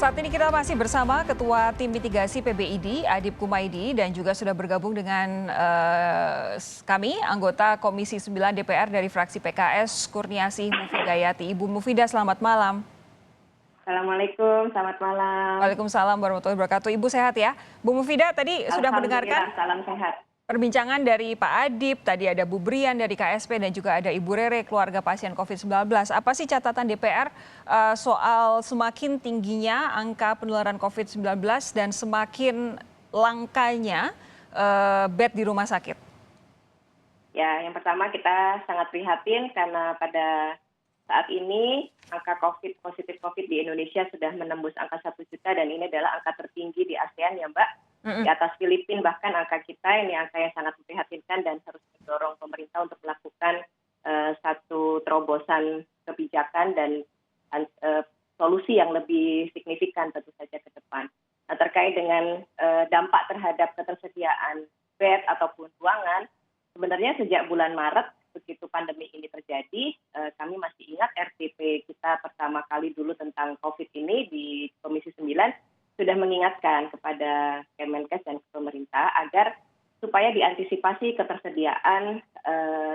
Saat ini kita masih bersama Ketua Tim Mitigasi PBID, Adip Kumaydi, dan juga sudah bergabung dengan kami, anggota Komisi 9 DPR dari fraksi PKS, Kurniasih Mufidayati. Ibu Mufidah, selamat malam. Assalamualaikum, selamat malam. Waalaikumsalam warahmatullahi wabarakatuh. Ibu sehat ya? Bu Mufidah tadi sudah mendengarkan salam sehat. perbincangan dari Pak Adip, tadi ada Bu Brian dari KSP dan juga ada Ibu Rere, keluarga pasien COVID-19. Apa sih catatan DPR soal semakin tingginya angka penularan COVID-19 dan semakin langkanya bed di rumah sakit? Ya, yang pertama kita sangat prihatin karena pada saat ini angka positif COVID di Indonesia sudah menembus angka 1 juta dan ini adalah angka tertinggi di ASEAN ya Mbak. Di atas Filipina bahkan angka kita ini angka yang sangat memprihatinkan dan harus mendorong pemerintah untuk melakukan satu terobosan kebijakan dan solusi yang lebih signifikan tentu saja ke depan. Nah, terkait dengan dampak terhadap ketersediaan bed ataupun ruangan, sebenarnya sejak bulan Maret begitu pandemi ini terjadi, kami masih ingat RTP kita pertama kali dulu tentang COVID ini di Komisi 9 sudah mengingatkan kepada Kemenkes dan pemerintah agar supaya diantisipasi ketersediaan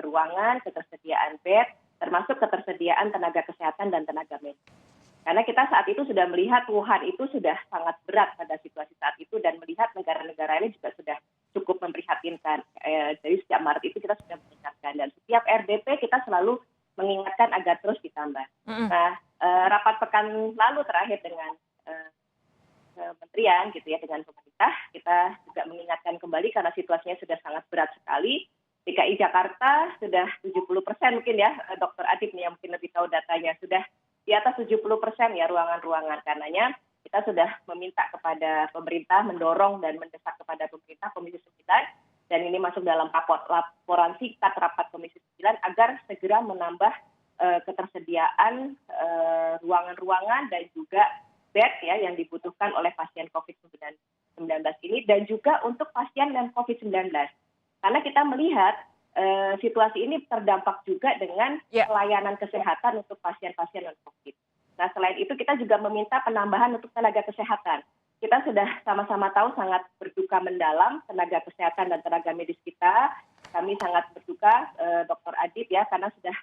ruangan, ketersediaan bed, termasuk ketersediaan tenaga kesehatan dan tenaga medis. Karena kita saat itu sudah melihat Wuhan itu sudah sangat berat pada situasi saat itu dan melihat negara-negara ini juga sudah cukup memprihatinkan. Jadi sejak Maret itu kita sudah mengingatkan dan setiap RDP kita selalu mengingatkan agar terus ditambah. Nah, rapat pekan lalu terakhir dengan kementerian gitu ya dengan pemerintah, kita juga mengingatkan kembali karena situasinya sudah sangat berat sekali. DKI Jakarta sudah 70% mungkin ya, Dr. Adip nih yang mungkin lebih tahu datanya, sudah di atas 70% ya ruangan-ruangan. Karenanya kita sudah meminta kepada pemerintah, mendorong dan mendesak kepada pemerintah Komisi 9, dan ini masuk dalam laporan singkat rapat Komisi 9 agar segera menambah ketersediaan ruangan-ruangan dan juga bed ya yang dibutuhkan oleh pasien COVID-19 ini dan juga untuk pasien non COVID-19. Karena kita melihat situasi ini terdampak juga dengan pelayanan kesehatan untuk pasien-pasien non-COVID. Nah, selain itu kita juga meminta penambahan untuk tenaga kesehatan. Kita sudah sama-sama tahu sangat berduka mendalam tenaga kesehatan dan tenaga medis kita. Kami sangat berduka, Dr. Adip ya, karena sudah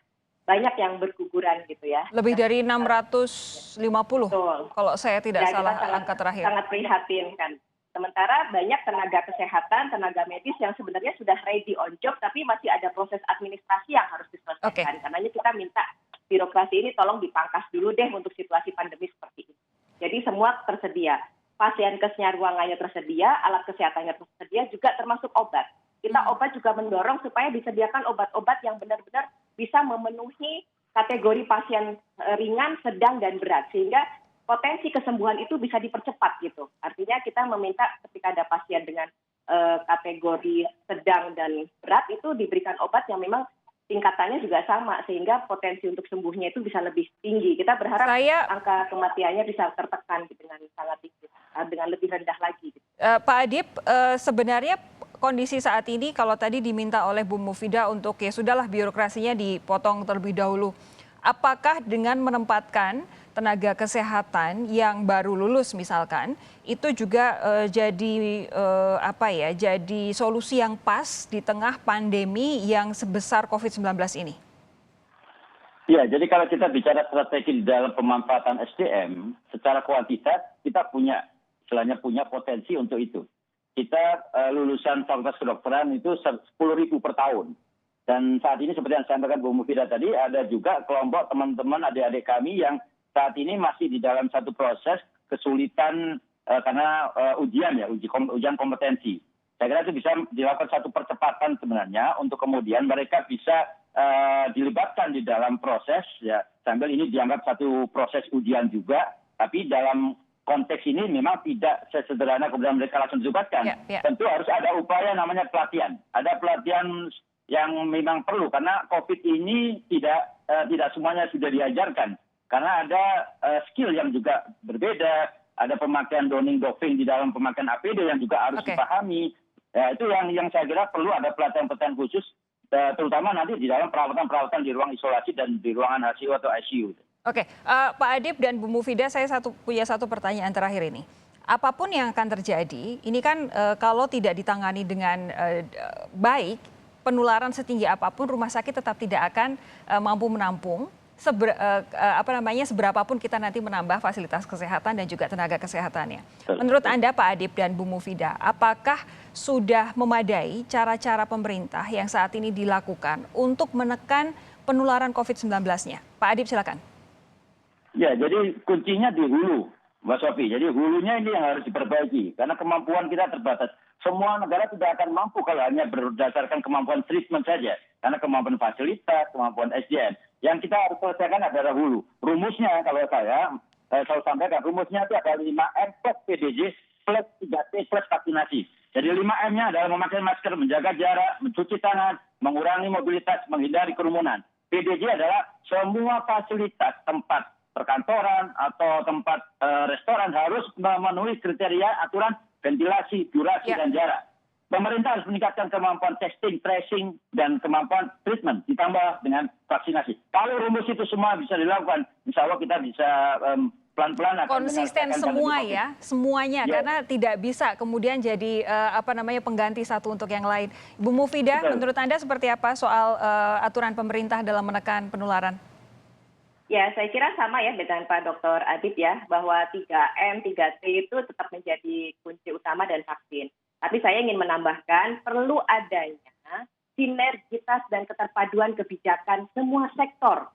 banyak yang berguguran gitu ya. Lebih dari 650 Betul. Kalau saya tidak salah angka terakhir. Sangat prihatin kan. Sementara banyak tenaga kesehatan, tenaga medis yang sebenarnya sudah ready on job, tapi masih ada proses administrasi yang harus diselesaikan. Karenanya kita minta birokrasi ini tolong dipangkas dulu deh untuk situasi pandemi seperti ini. Jadi semua tersedia. Pasien kesnya ruangannya tersedia, alat kesehatannya tersedia, juga termasuk obat. Kita obat juga mendorong supaya disediakan obat-obat yang benar-benar bisa memenuhi kategori pasien ringan, sedang, dan berat. Sehingga potensi kesembuhan itu bisa dipercepat gitu. Artinya kita meminta ketika ada pasien dengan kategori sedang dan berat itu diberikan obat yang memang tingkatannya juga sama. Sehingga potensi untuk sembuhnya itu bisa lebih tinggi. Kita berharap angka kematiannya bisa tertekan dengan sangat tinggi, dengan lebih rendah lagi. Gitu. Pak Adip, sebenarnya kondisi saat ini kalau tadi diminta oleh Bu Mufidah untuk ya sudahlah birokrasinya dipotong terlebih dahulu. Apakah dengan menempatkan tenaga kesehatan yang baru lulus misalkan itu juga jadi jadi solusi yang pas di tengah pandemi yang sebesar COVID-19 ini? Ya, jadi kalau kita bicara strategi dalam pemanfaatan SDM secara kuantitas kita punya potensi untuk itu. Kita lulusan Fakultas Kedokteran itu 10.000 per tahun. Dan saat ini seperti yang disampaikan Bu Mufidah tadi, ada juga kelompok teman-teman adik-adik kami yang saat ini masih di dalam satu proses kesulitan karena ujian kompetensi. Saya kira itu bisa dilakukan satu percepatan sebenarnya untuk kemudian mereka bisa dilibatkan di dalam proses, ya sambil ini dianggap satu proses ujian juga, tapi dalam konteks ini memang tidak sesederhana kemudian mereka langsung dilibatkan. Tentu harus ada upaya namanya pelatihan. Ada pelatihan yang memang perlu karena COVID ini tidak semuanya sudah diajarkan. Karena ada skill yang juga berbeda, ada pemakaian donning-doffing di dalam pemakaian APD yang juga harus dipahami. Ya, itu yang saya kira perlu ada pelatihan-pelatihan khusus, terutama nanti di dalam perawatan-perawatan di ruang isolasi dan di ruangan HCU atau ICU. Oke, Pak Adip dan Bu Mufidah, saya punya satu pertanyaan terakhir ini. Apapun yang akan terjadi, ini kan kalau tidak ditangani dengan baik, penularan setinggi apapun rumah sakit tetap tidak akan mampu menampung seberapapun kita nanti menambah fasilitas kesehatan dan juga tenaga kesehatannya. Menurut Anda, Pak Adip dan Bu Mufidah, apakah sudah memadai cara-cara pemerintah yang saat ini dilakukan untuk menekan penularan COVID-19-nya? Pak Adip, silakan. Ya, jadi kuncinya di hulu, Mbak Sofi. Jadi hulunya ini yang harus diperbaiki karena kemampuan kita terbatas. Semua negara tidak akan mampu kalau hanya berdasarkan kemampuan treatment saja. Karena kemampuan fasilitas, kemampuan SDM. Yang kita harus selesaikan adalah hulu. Rumusnya kalau saya sampaikan, rumusnya itu ada 5M plus PDJ plus 3T plus vaksinasi. Jadi 5M-nya adalah memakai masker, menjaga jarak, mencuci tangan, mengurangi mobilitas, menghindari kerumunan. PDJ adalah semua fasilitas tempat perkantoran atau tempat restoran harus memenuhi kriteria aturan ventilasi, durasi, dan jarak. Pemerintah harus meningkatkan kemampuan testing, tracing, dan kemampuan treatment, ditambah dengan vaksinasi. Kalau rumus itu semua bisa dilakukan, insya Allah kita bisa pelan-pelan. Konsisten semua ya, semuanya, karena tidak bisa kemudian jadi pengganti satu untuk yang lain. Bu Mufidah, menurut Anda seperti apa soal aturan pemerintah dalam menekan penularan? Ya, saya kira sama ya dengan Pak Dr. Adip ya, bahwa 3M, 3T itu tetap menjadi kunci utama dan vaksin. Tapi saya ingin menambahkan perlu adanya sinergitas dan keterpaduan kebijakan semua sektor.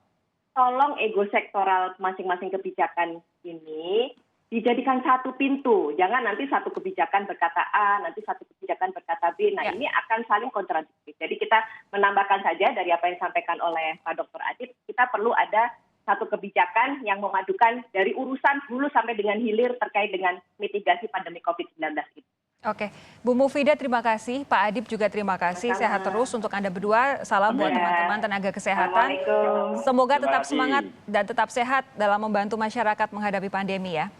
Tolong ego sektoral masing-masing kebijakan ini dijadikan satu pintu. Jangan nanti satu kebijakan berkata A, nanti satu kebijakan berkata B. Nah, ini akan saling kontradiktif. Jadi kita menambahkan saja dari apa yang disampaikan oleh Pak Dr. Adip, kita perlu ada satu kebijakan yang memadukan dari urusan hulu sampai dengan hilir terkait dengan mitigasi pandemi COVID-19 ini. Oke, Bu Mufidah terima kasih, Pak Adip juga terima kasih. Sehat terus untuk Anda berdua. Salam buat teman-teman tenaga kesehatan. Semoga tetap semangat dan tetap sehat dalam membantu masyarakat menghadapi pandemi ya.